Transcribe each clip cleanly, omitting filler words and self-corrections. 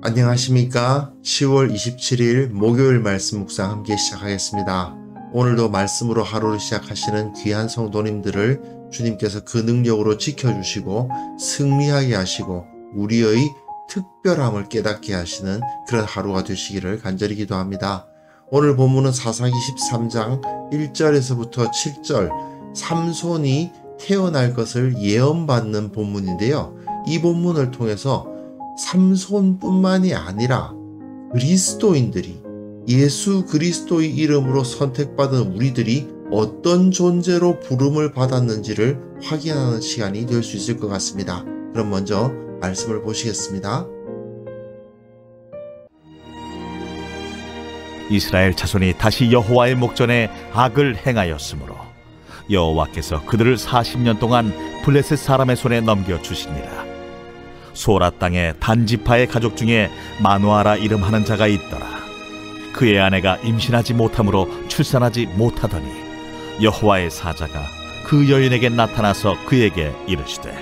안녕하십니까? 10월 27일 목요일 말씀 묵상 함께 시작하겠습니다. 오늘도 말씀으로 하루를 시작하시는 귀한 성도님들을 주님께서 그 능력으로 지켜주시고 승리하게 하시고 우리의 특별함을 깨닫게 하시는 그런 하루가 되시기를 간절히 기도합니다. 오늘 본문은 사사기 13장 1절에서부터 7절 삼손이 태어날 것을 예언받는 본문인데요. 이 본문을 통해서 삼손뿐만이 아니라 그리스도인들이 예수 그리스도의 이름으로 선택받은 우리들이 어떤 존재로 부름을 받았는지를 확인하는 시간이 될 수 있을 것 같습니다. 그럼 먼저 말씀을 보시겠습니다. 이스라엘 자손이 다시 여호와의 목전에 악을 행하였으므로 여호와께서 그들을 40년 동안 블레셋 사람의 손에 넘겨주시니라. 소라 땅에 단지파의 가족 중에 마누아라 이름하는 자가 있더라. 그의 아내가 임신하지 못함으로 출산하지 못하더니 여호와의 사자가 그 여인에게 나타나서 그에게 이르시되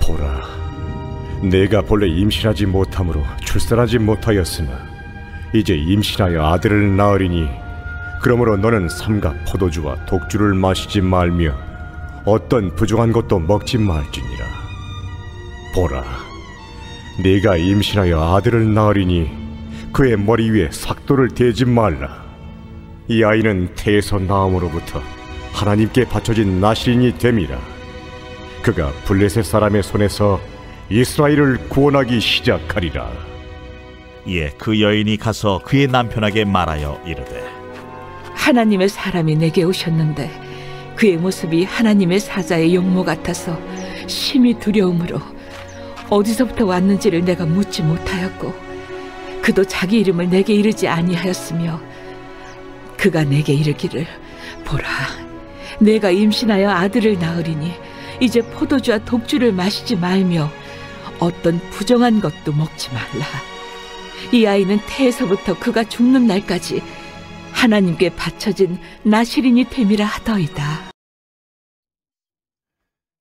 보라, 내가 본래 임신하지 못함으로 출산하지 못하였으나 이제 임신하여 아들을 낳으리니 그러므로 너는 삼가 포도주와 독주를 마시지 말며 어떤 부정한 것도 먹지 말지니라. 보라, 네가 임신하여 아들을 낳으리니 그의 머리 위에 삭도를 대지 말라. 이 아이는 태에서 나옴으로부터 하나님께 바쳐진 나실인이 됨이라. 그가 블레셋 사람의 손에서 이스라엘을 구원하기 시작하리라. 이에 그 여인이 가서 그의 남편에게 말하여 이르되 하나님의 사람이 내게 오셨는데 그의 모습이 하나님의 사자의 용모 같아서 심히 두려움으로 어디서부터 왔는지를 내가 묻지 못하였고 그도 자기 이름을 내게 이르지 아니하였으며 그가 내게 이르기를 보라, 내가 임신하여 아들을 낳으리니 이제 포도주와 독주를 마시지 말며 어떤 부정한 것도 먹지 말라. 이 아이는 태에서부터 그가 죽는 날까지 하나님께 바쳐진 나실인이 됨이라 하더이다.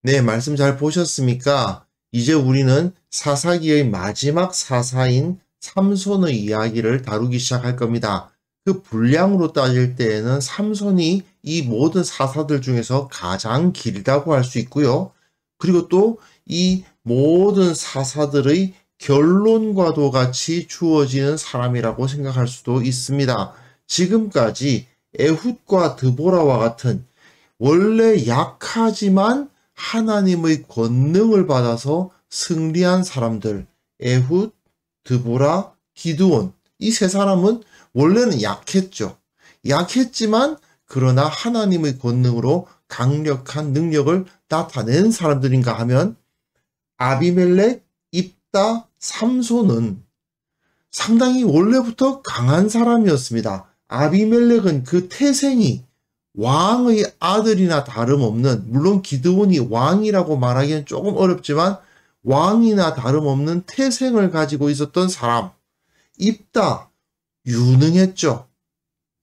네, 말씀 잘 보셨습니까? 이제 우리는 사사기의 마지막 사사인 삼손의 이야기를 다루기 시작할 겁니다. 그 분량으로 따질 때에는 삼손이 이 모든 사사들 중에서 가장 길다고 할 수 있고요. 그리고 또 이 모든 사사들의 결론과도 같이 주어지는 사람이라고 생각할 수도 있습니다. 지금까지 에훗과 드보라와 같은 원래 약하지만 하나님의 권능을 받아서 승리한 사람들, 에훗, 드보라, 기드온, 이 세 사람은 원래는 약했죠. 약했지만 그러나 하나님의 권능으로 강력한 능력을 나타낸 사람들인가 하면 아비멜렉, 입다, 삼손은 상당히 원래부터 강한 사람이었습니다. 아비멜렉은 그 태생이 왕의 아들이나 다름없는, 물론 기드온이 왕이라고 말하기는 조금 어렵지만 왕이나 다름없는 태생을 가지고 있었던 사람. 입다, 유능했죠.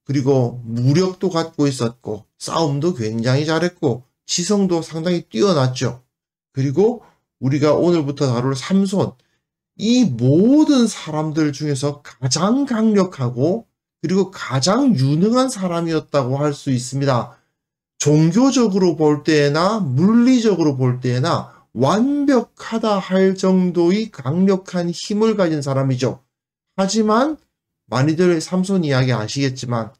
그리고 무력도 갖고 있었고 싸움도 굉장히 잘했고 지성도 상당히 뛰어났죠. 그리고 우리가 오늘부터 다룰 삼손, 이 모든 사람들 중에서 가장 강력하고 그리고 가장 유능한 사람이었다고 할 수 있습니다. 종교적으로 볼 때나 물리적으로 볼 때나 완벽하다 할 정도의 강력한 힘을 가진 사람이죠. 하지만 많이들 삼손 이야기 아시겠지만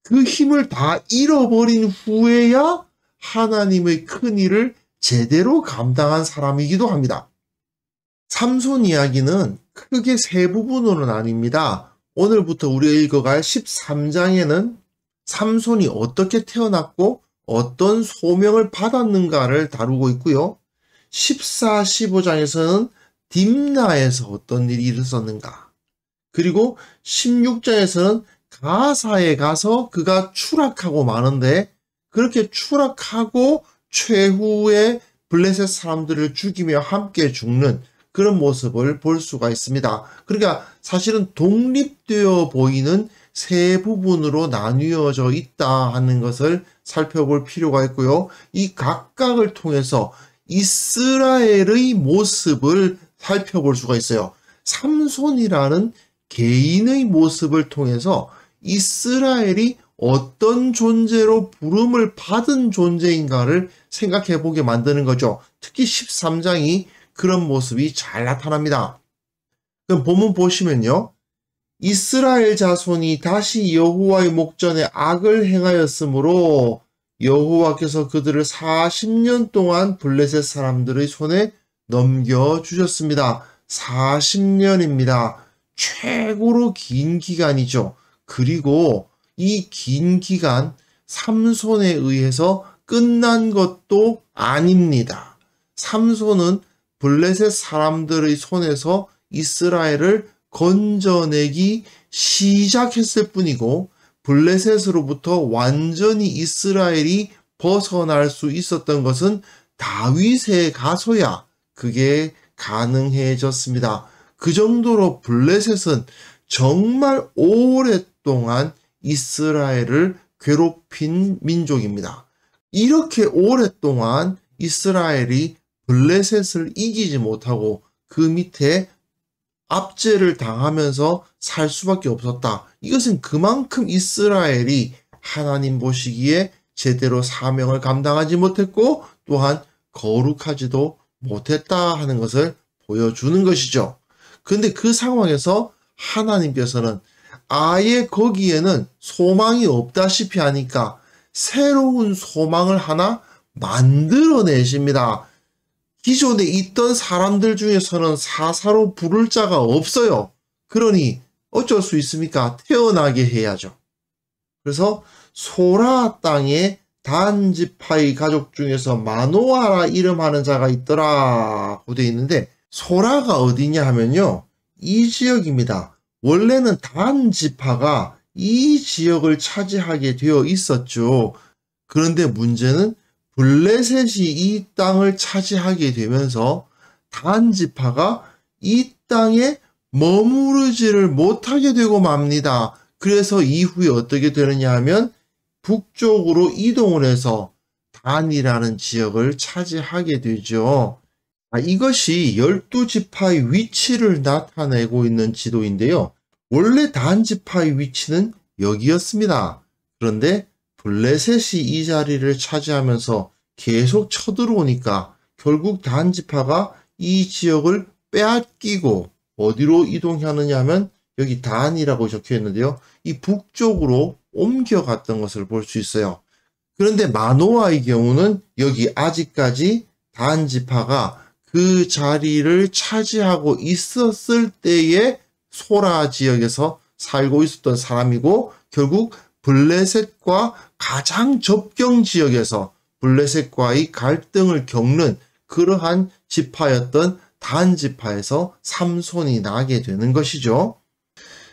그 힘을 다 잃어버린 후에야 하나님의 큰 일을 제대로 감당한 사람이기도 합니다. 삼손 이야기는 크게 세 부분으로 나뉩니다. 오늘부터 우리가 읽어갈 13장에는 삼손이 어떻게 태어났고 어떤 소명을 받았는가를 다루고 있고요. 14, 15장에서는 딥나에서 어떤 일이 있었는가. 그리고 16장에서는 가사에 가서 그가 추락하고 마는데 그렇게 추락하고 최후의 블레셋 사람들을 죽이며 함께 죽는 그런 모습을 볼 수가 있습니다. 그러니까 사실은 독립되어 보이는 세 부분으로 나뉘어져 있다 하는 것을 살펴볼 필요가 있고요. 이 각각을 통해서 이스라엘의 모습을 살펴볼 수가 있어요. 삼손이라는 개인의 모습을 통해서 이스라엘이 어떤 존재로 부름을 받은 존재인가를 생각해 보게 만드는 거죠. 특히 13장이 그런 모습이 잘 나타납니다. 그럼 본문 보시면요. 이스라엘 자손이 다시 여호와의 목전에 악을 행하였으므로 여호와께서 그들을 40년 동안 블레셋 사람들의 손에 넘겨주셨습니다. 40년입니다. 최고로 긴 기간이죠. 그리고 이 긴 기간 삼손에 의해서 끝난 것도 아닙니다. 삼손은 블레셋 사람들의 손에서 이스라엘을 건져내기 시작했을 뿐이고 블레셋으로부터 완전히 이스라엘이 벗어날 수 있었던 것은 다윗에 가서야 그게 가능해졌습니다. 그 정도로 블레셋은 정말 오랫동안 이스라엘을 괴롭힌 민족입니다. 이렇게 오랫동안 이스라엘이 블레셋을 이기지 못하고 그 밑에 압제를 당하면서 살 수밖에 없었다. 이것은 그만큼 이스라엘이 하나님 보시기에 제대로 사명을 감당하지 못했고 또한 거룩하지도 못했다 하는 것을 보여주는 것이죠. 그런데 그 상황에서 하나님께서는 아예 거기에는 소망이 없다시피 하니까 새로운 소망을 하나 만들어내십니다. 기존에 있던 사람들 중에서는 사사로 부를 자가 없어요. 그러니 어쩔 수 있습니까? 태어나게 해야죠. 그래서 소라 땅에 단지파의 가족 중에서 마노아라 이름하는 자가 있더라고 되어 있는데 소라가 어디냐 하면요. 이 지역입니다. 원래는 단지파가 이 지역을 차지하게 되어 있었죠. 그런데 문제는 블레셋이 이 땅을 차지하게 되면서 단지파가 이 땅에 머무르지를 못하게 되고 맙니다. 그래서 이후에 어떻게 되느냐 하면 북쪽으로 이동을 해서 단이라는 지역을 차지하게 되죠. 이것이 12지파의 위치를 나타내고 있는 지도인데요. 원래 단지파의 위치는 여기였습니다. 그런데 블레셋이 이 자리를 차지하면서 계속 쳐들어오니까 결국 단지파가 이 지역을 빼앗기고 어디로 이동하느냐 하면 여기 단이라고 적혀 있는데요. 이 북쪽으로 옮겨갔던 것을 볼 수 있어요. 그런데 마노아의 경우는 여기 아직까지 단지파가 그 자리를 차지하고 있었을 때에 소라 지역에서 살고 있었던 사람이고 결국 블레셋과 가장 접경 지역에서 블레셋과의 갈등을 겪는 그러한 지파였던 단지파에서 삼손이 나게 되는 것이죠.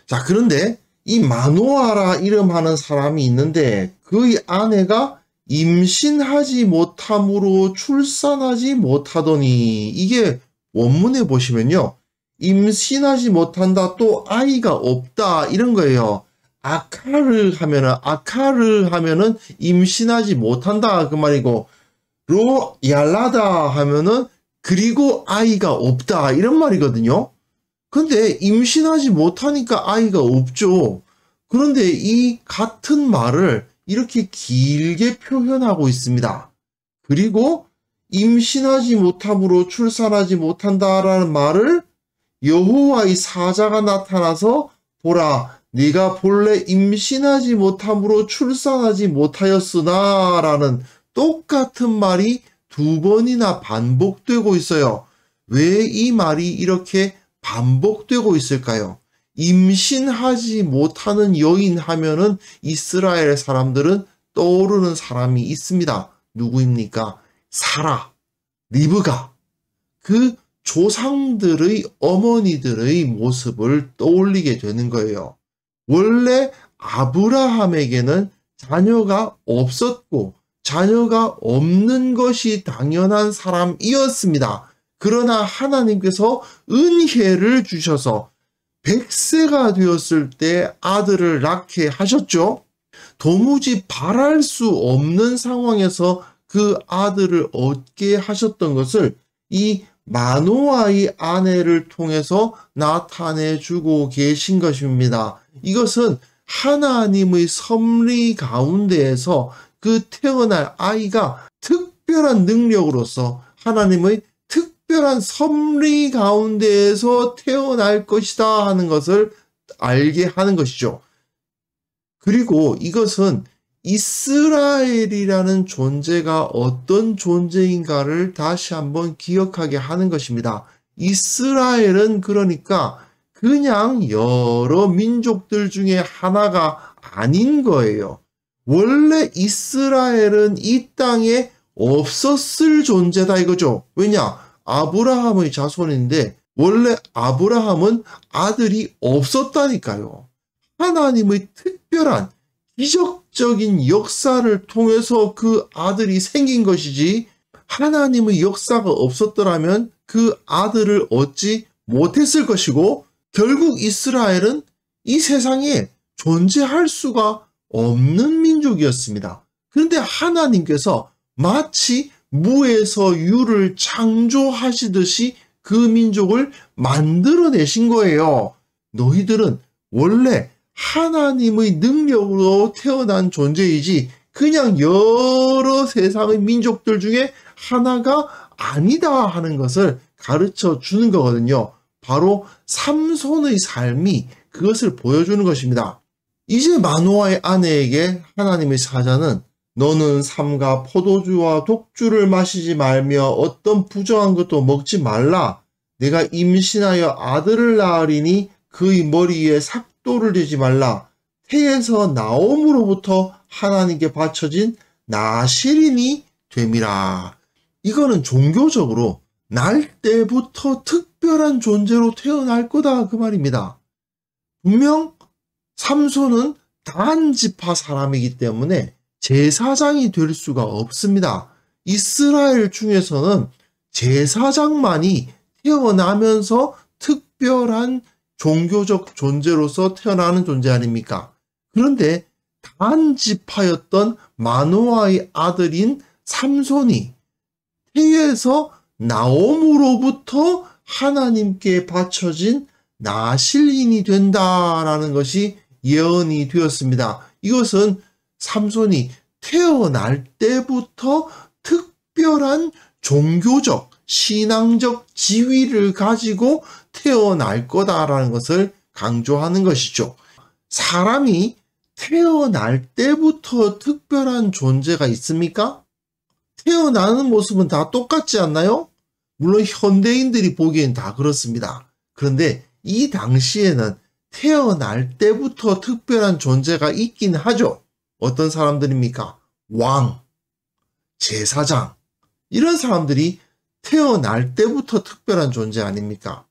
자, 그런데 이 마노아라 이름하는 사람이 있는데 그의 아내가 임신하지 못함으로 출산하지 못하더니 이게 원문에 보시면요. 임신하지 못한다 또 아이가 없다 이런 거예요. 아카를 하면은 임신하지 못한다 그 말이고 로 얄라다 하면은 그리고 아이가 없다 이런 말이거든요. 근데 임신하지 못하니까 아이가 없죠. 그런데 이 같은 말을 이렇게 길게 표현하고 있습니다. 그리고 임신하지 못함으로 출산하지 못한다라는 말을 여호와의 사자가 나타나서 보라 네가 본래 임신하지 못함으로 출산하지 못하였으나 라는 똑같은 말이 두 번이나 반복되고 있어요. 왜 이 말이 이렇게 반복되고 있을까요? 임신하지 못하는 여인 하면은 이스라엘 사람들은 떠오르는 사람이 있습니다. 누구입니까? 사라, 리브가. 그 조상들의 어머니들의 모습을 떠올리게 되는 거예요. 원래 아브라함에게는 자녀가 없었고 자녀가 없는 것이 당연한 사람이었습니다. 그러나 하나님께서 은혜를 주셔서 100세가 되었을 때 아들을 낳게 하셨죠. 도무지 바랄 수 없는 상황에서 그 아들을 얻게 하셨던 것을 이 마노아의 아내를 통해서 나타내 주고 계신 것입니다. 이것은 하나님의 섭리 가운데에서 그 태어날 아이가 특별한 능력으로서 하나님의 특별한 섭리 가운데에서 태어날 것이다 하는 것을 알게 하는 것이죠. 그리고 이것은 이스라엘이라는 존재가 어떤 존재인가를 다시 한번 기억하게 하는 것입니다. 이스라엘은 그러니까 그냥 여러 민족들 중에 하나가 아닌 거예요. 원래 이스라엘은 이 땅에 없었을 존재다 이거죠. 왜냐? 아브라함의 자손인데 원래 아브라함은 아들이 없었다니까요. 하나님의 특별한 기적적인 역사를 통해서 그 아들이 생긴 것이지 하나님의 역사가 없었더라면 그 아들을 얻지 못했을 것이고 결국 이스라엘은 이 세상에 존재할 수가 없는 민족이었습니다. 그런데 하나님께서 마치 무에서 유를 창조하시듯이 그 민족을 만들어내신 거예요. 너희들은 원래 하나님의 능력으로 태어난 존재이지 그냥 여러 세상의 민족들 중에 하나가 아니다 하는 것을 가르쳐 주는 거거든요. 바로 삼손의 삶이 그것을 보여주는 것입니다. 이제 마노아의 아내에게 하나님의 사자는 너는 삼가 포도주와 독주를 마시지 말며 어떤 부정한 것도 먹지 말라. 내가 임신하여 아들을 낳으리니 그의 머리에 삭도를 대지 말라. 태에서 나옴으로부터 하나님께 바쳐진 나실인이 됨이라. 이거는 종교적으로 날 때부터 특별한 존재로 태어날 거다 그 말입니다. 분명 삼손은 단지파 사람이기 때문에 제사장이 될 수가 없습니다. 이스라엘 중에서는 제사장만이 태어나면서 특별한 종교적 존재로서 태어나는 존재 아닙니까? 그런데 단지파였던 마노아의 아들인 삼손이 태에서 나옴으로부터 하나님께 바쳐진 나실인이 된다라는 것이 예언이 되었습니다. 이것은 삼손이 태어날 때부터 특별한 종교적, 신앙적 지위를 가지고 태어날 거다라는 것을 강조하는 것이죠. 사람이 태어날 때부터 특별한 존재가 있습니까? 태어나는 모습은 다 똑같지 않나요? 물론 현대인들이 보기엔 다 그렇습니다. 그런데 이 당시에는 태어날 때부터 특별한 존재가 있긴 하죠. 어떤 사람들입니까? 왕, 제사장, 이런 사람들이 태어날 때부터 특별한 존재 아닙니까?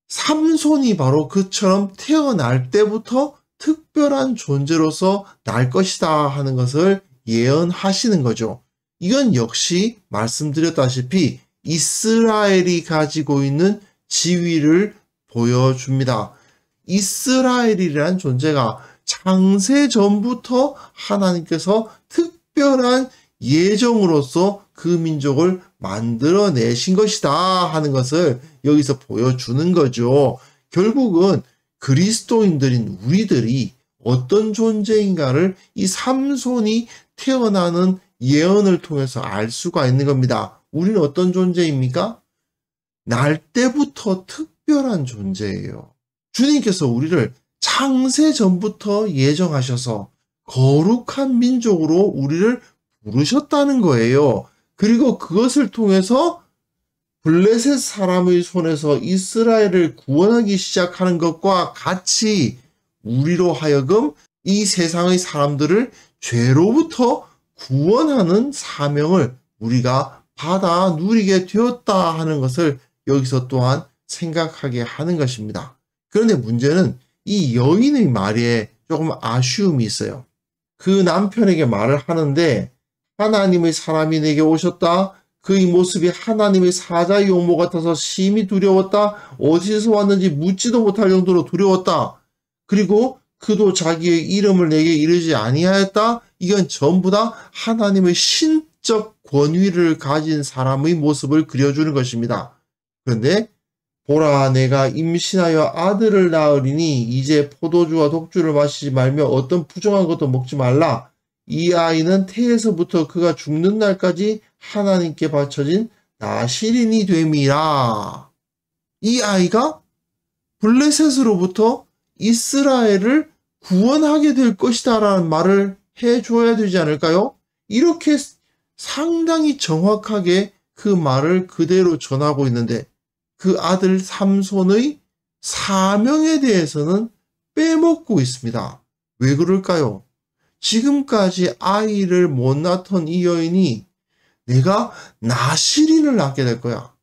삼손이 바로 그처럼 태어날 때부터 특별한 존재로서 날 것이다 하는 것을 예언하시는 거죠. 이건 역시 말씀드렸다시피 이스라엘이 가지고 있는 지위를 보여줍니다. 이스라엘이라는 존재가 창세 전부터 하나님께서 특별한 예정으로서 그 민족을 만들어내신 것이다 하는 것을 여기서 보여주는 거죠. 결국은 그리스도인들인 우리들이 어떤 존재인가를 이 삼손이 태어나는 예언을 통해서 알 수가 있는 겁니다. 우리는 어떤 존재입니까? 날 때부터 특별한 존재예요. 주님께서 우리를 창세 전부터 예정하셔서 거룩한 민족으로 우리를 부르셨다는 거예요. 그리고 그것을 통해서 블레셋 사람의 손에서 이스라엘을 구원하기 시작하는 것과 같이 우리로 하여금 이 세상의 사람들을 죄로부터 구원하는 사명을 우리가 받아 누리게 되었다 하는 것을 여기서 또한 생각하게 하는 것입니다. 그런데 문제는 이 여인의 말에 조금 아쉬움이 있어요. 그 남편에게 말을 하는데 하나님의 사람이 내게 오셨다. 그의 모습이 하나님의 사자의 용모 같아서 심히 두려웠다. 어디서 왔는지 묻지도 못할 정도로 두려웠다. 그리고 그도 자기의 이름을 내게 이르지 아니하였다. 이건 전부 다 하나님의 법적 권위를 가진 사람의 모습을 그려주는 것입니다. 그런데 보라, 내가 임신하여 아들을 낳으리니 이제 포도주와 독주를 마시지 말며 어떤 부정한 것도 먹지 말라. 이 아이는 태에서부터 그가 죽는 날까지 하나님께 바쳐진 나실인이 됨이라. 이 아이가 블레셋으로부터 이스라엘을 구원하게 될 것이다 라는 말을 해줘야 되지 않을까요? 이렇게 상당히 정확하게 그 말을 그대로 전하고 있는데 그 아들 삼손의 사명에 대해서는 빼먹고 있습니다. 왜 그럴까요? 지금까지 아이를 못 낳던 이 여인이 내가 나실인을 낳게 될 거야.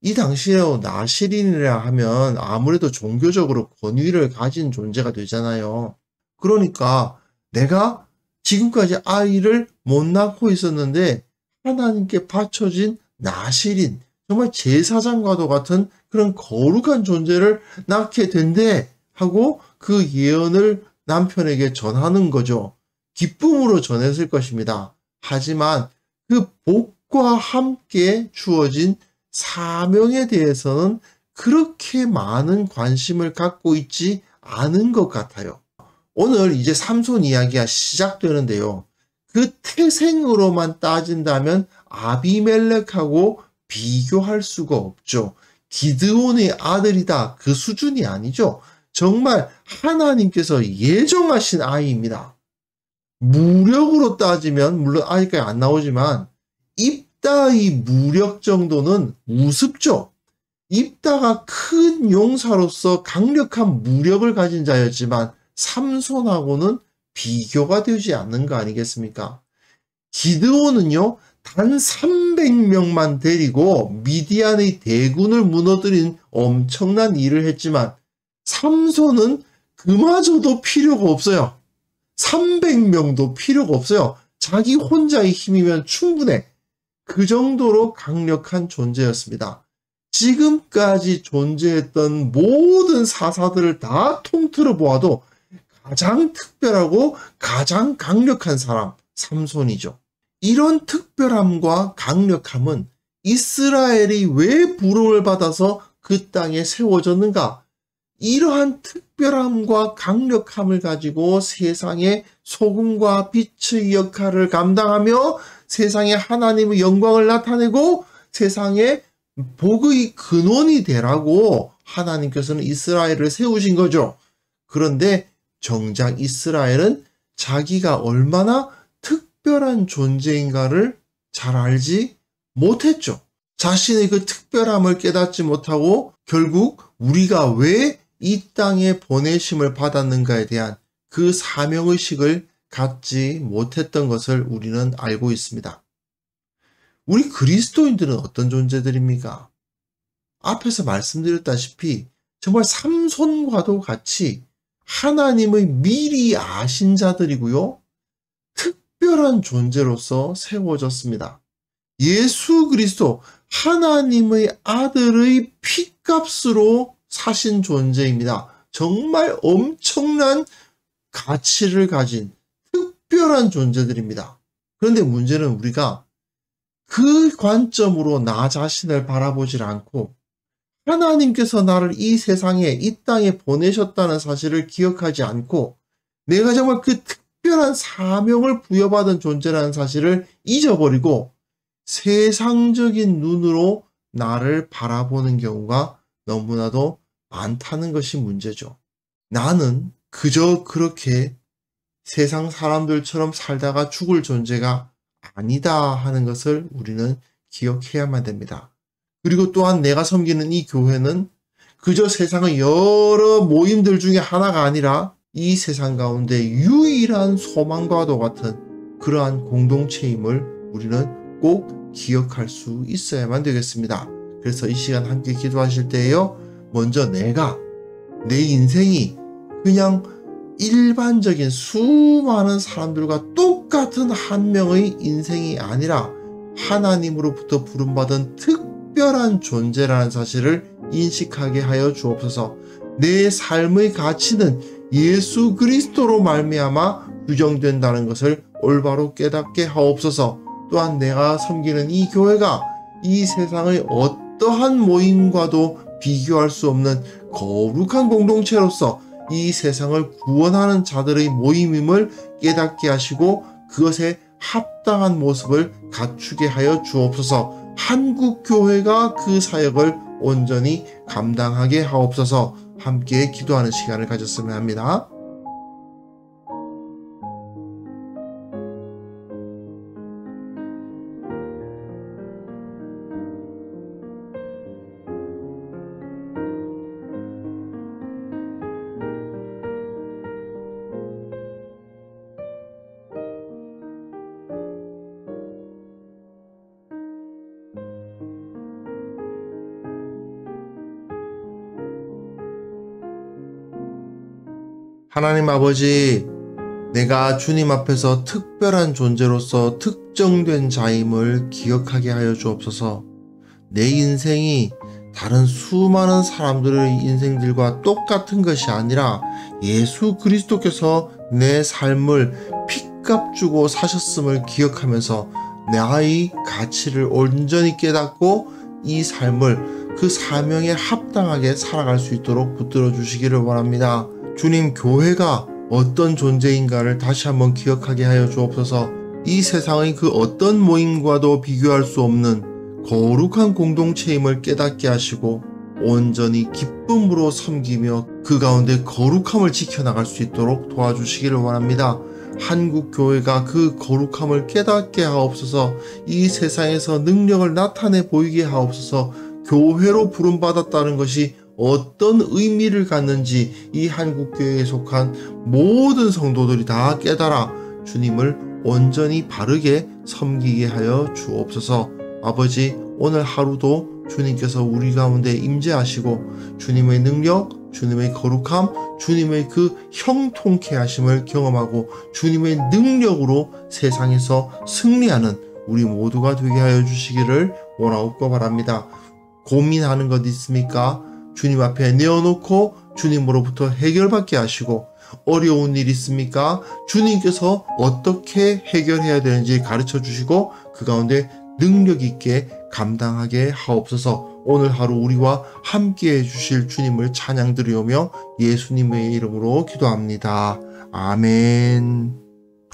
이 당시에 나실인이라 하면 아무래도 종교적으로 권위를 가진 존재가 되잖아요. 그러니까 내가 지금까지 아이를 못 낳고 있었는데 하나님께 바쳐진 나실인, 정말 제사장과도 같은 그런 거룩한 존재를 낳게 된대 하고 그 예언을 남편에게 전하는 거죠. 기쁨으로 전했을 것입니다. 하지만 그 복과 함께 주어진 사명에 대해서는 그렇게 많은 관심을 갖고 있지 않은 것 같아요. 오늘 이제 삼손 이야기가 시작되는데요. 그 태생으로만 따진다면 아비멜렉하고 비교할 수가 없죠. 기드온의 아들이다, 그 수준이 아니죠. 정말 하나님께서 예정하신 아이입니다. 무력으로 따지면 물론 아직까지 안 나오지만 입다의 무력 정도는 우습죠. 입다가 큰 용사로서 강력한 무력을 가진 자였지만 삼손하고는 비교가 되지 않는 거 아니겠습니까? 기드온은요, 단 300명만 데리고 미디안의 대군을 무너뜨린 엄청난 일을 했지만 삼손은 그마저도 필요가 없어요. 300명도 필요가 없어요. 자기 혼자의 힘이면 충분해. 그 정도로 강력한 존재였습니다. 지금까지 존재했던 모든 사사들을 다 통틀어 보아도 가장 특별하고 가장 강력한 사람, 삼손이죠. 이런 특별함과 강력함은 이스라엘이 왜 부름을 받아서 그 땅에 세워졌는가? 이러한 특별함과 강력함을 가지고 세상의 소금과 빛의 역할을 감당하며 세상에 하나님의 영광을 나타내고 세상에 복의 근원이 되라고 하나님께서는 이스라엘을 세우신 거죠. 그런데 정작 이스라엘은 자기가 얼마나 특별한 존재인가를 잘 알지 못했죠. 자신의 그 특별함을 깨닫지 못하고 결국 우리가 왜 이 땅에 보내심을 받았는가에 대한 그 사명의식을 갖지 못했던 것을 우리는 알고 있습니다. 우리 그리스도인들은 어떤 존재들입니까? 앞에서 말씀드렸다시피 정말 삼손과도 같이 하나님의 미리 아신 자들이고요. 특별한 존재로서 세워졌습니다. 예수 그리스도 하나님의 아들의 피값으로 사신 존재입니다. 정말 엄청난 가치를 가진 특별한 존재들입니다. 그런데 문제는 우리가 그 관점으로 나 자신을 바라보질 않고 하나님께서 나를 이 세상에, 이 땅에 보내셨다는 사실을 기억하지 않고 내가 정말 그 특별한 사명을 부여받은 존재라는 사실을 잊어버리고 세상적인 눈으로 나를 바라보는 경우가 너무나도 많다는 것이 문제죠. 나는 그저 그렇게 세상 사람들처럼 살다가 죽을 존재가 아니다 하는 것을 우리는 기억해야만 됩니다. 그리고 또한 내가 섬기는 이 교회는 그저 세상의 여러 모임들 중에 하나가 아니라 이 세상 가운데 유일한 소망과도 같은 그러한 공동체임을 우리는 꼭 기억할 수 있어야만 되겠습니다. 그래서 이 시간 함께 기도하실 때에요, 먼저 내가, 내 인생이 그냥 일반적인 수많은 사람들과 똑같은 한 명의 인생이 아니라 하나님으로부터 부름받은 특별한 존재라는 사실을 인식하게 하여 주옵소서. 내 삶의 가치는 예수 그리스도로 말미암아 규정된다는 것을 올바로 깨닫게 하옵소서. 또한 내가 섬기는 이 교회가 이 세상의 어떠한 모임과도 비교할 수 없는 거룩한 공동체로서 이 세상을 구원하는 자들의 모임임을 깨닫게 하시고 그것에 합당한 모습을 갖추게 하여 주옵소서. 한국교회가 그 사역을 온전히 감당하게 하옵소서. 함께 기도하는 시간을 가졌으면 합니다. 하나님 아버지, 내가 주님 앞에서 특별한 존재로서 특정된 자임을 기억하게 하여 주옵소서. 내 인생이 다른 수많은 사람들의 인생들과 똑같은 것이 아니라 예수 그리스도께서 내 삶을 핏값 주고 사셨음을 기억하면서 나의 가치를 온전히 깨닫고 이 삶을 그 사명에 합당하게 살아갈 수 있도록 붙들어 주시기를 원합니다. 주님, 교회가 어떤 존재인가를 다시 한번 기억하게 하여 주옵소서. 이 세상의 그 어떤 모임과도 비교할 수 없는 거룩한 공동체임을 깨닫게 하시고 온전히 기쁨으로 섬기며 그 가운데 거룩함을 지켜나갈 수 있도록 도와주시기를 원합니다. 한국 교회가 그 거룩함을 깨닫게 하옵소서. 이 세상에서 능력을 나타내 보이게 하옵소서. 교회로 부름받았다는 것이 어떤 의미를 갖는지 이 한국교회에 속한 모든 성도들이 다 깨달아 주님을 온전히 바르게 섬기게 하여 주옵소서. 아버지, 오늘 하루도 주님께서 우리 가운데 임재하시고 주님의 능력, 주님의 거룩함, 주님의 그 형통케 하심을 경험하고 주님의 능력으로 세상에서 승리하는 우리 모두가 되게 하여 주시기를 원하옵고 바랍니다. 고민하는 것 있습니까? 주님 앞에 내어놓고 주님으로부터 해결받게 하시고, 어려운 일 있습니까? 주님께서 어떻게 해결해야 되는지 가르쳐 주시고 그 가운데 능력 있게 감당하게 하옵소서. 오늘 하루 우리와 함께 해주실 주님을 찬양 드리오며 예수님의 이름으로 기도합니다. 아멘.